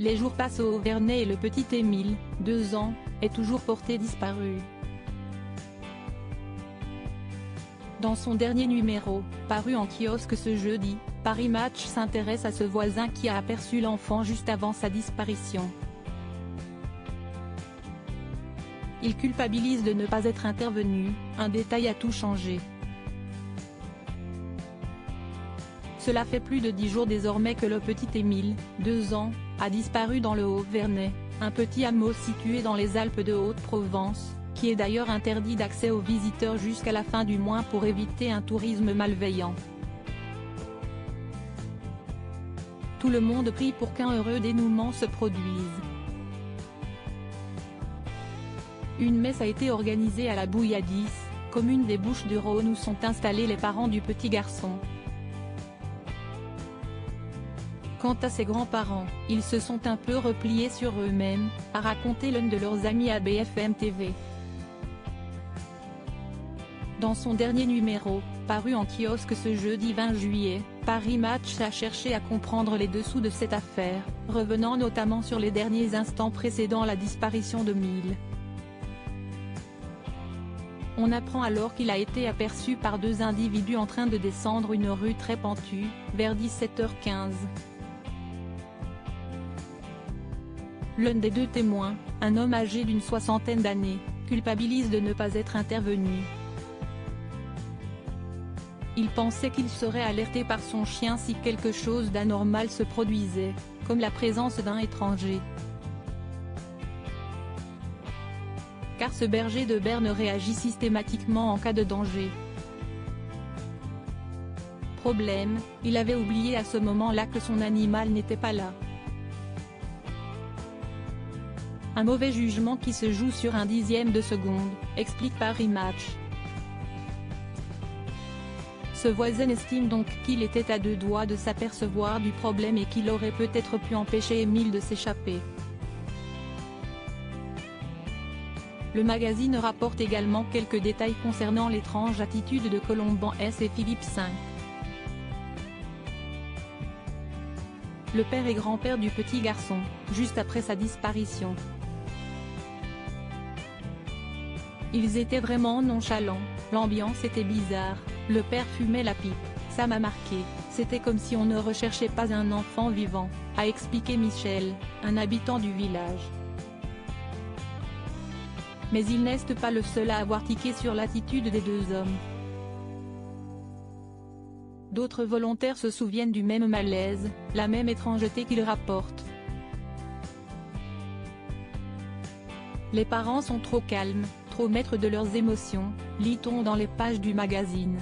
Les jours passent au Vernet et le petit Émile, 2 ans, est toujours porté disparu. Dans son dernier numéro, paru en kiosque ce jeudi, Paris Match s'intéresse à ce voisin qui a aperçu l'enfant juste avant sa disparition. Il culpabilise de ne pas être intervenu, un détail a tout changé. Cela fait plus de 10 jours désormais que le petit Émile, 2 ans, a disparu dans le Haut-Vernet, un petit hameau situé dans les Alpes de Haute-Provence, qui est d'ailleurs interdit d'accès aux visiteurs jusqu'à la fin du mois pour éviter un tourisme malveillant. Tout le monde prie pour qu'un heureux dénouement se produise. Une messe a été organisée à la Bouilladis, commune des Bouches-du-Rhône où sont installés les parents du petit garçon. Quant à ses grands-parents, ils se sont un peu repliés sur eux-mêmes, a raconté l'un de leurs amis à BFM TV. Dans son dernier numéro, paru en kiosque ce jeudi 20 juillet, Paris Match a cherché à comprendre les dessous de cette affaire, revenant notamment sur les derniers instants précédant la disparition d'Émile. On apprend alors qu'il a été aperçu par 2 individus en train de descendre une rue très pentue, vers 17h15. L'un des 2 témoins, un homme âgé d'une 60aine d'années, culpabilise de ne pas être intervenu. Il pensait qu'il serait alerté par son chien si quelque chose d'anormal se produisait, comme la présence d'un étranger. Car ce berger de Berne réagit systématiquement en cas de danger. Problème, il avait oublié à ce moment-là que son animal n'était pas là. Un mauvais jugement qui se joue sur un dixième de seconde, explique Paris Match. Ce voisin estime donc qu'il était à 2 doigts de s'apercevoir du problème et qu'il aurait peut-être pu empêcher Émile de s'échapper. Le magazine rapporte également quelques détails concernant l'étrange attitude de Colomban S et Philippe V. Le père et grand-père du petit garçon, juste après sa disparition. Ils étaient vraiment nonchalants, l'ambiance était bizarre, le père fumait la pipe, ça m'a marqué, c'était comme si on ne recherchait pas un enfant vivant, a expliqué Michel, un habitant du village. Mais il n'est pas le seul à avoir tiqué sur l'attitude des 2 hommes. D'autres volontaires se souviennent du même malaise, la même étrangeté qu'ils rapportent. Les parents sont trop calmes, trop maîtres de leurs émotions, lit-on dans les pages du magazine.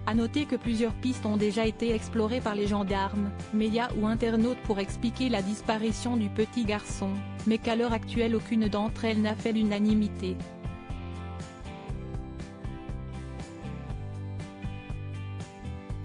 À noter que plusieurs pistes ont déjà été explorées par les gendarmes, médias ou internautes pour expliquer la disparition du petit garçon, mais qu'à l'heure actuelle aucune d'entre elles n'a fait l'unanimité.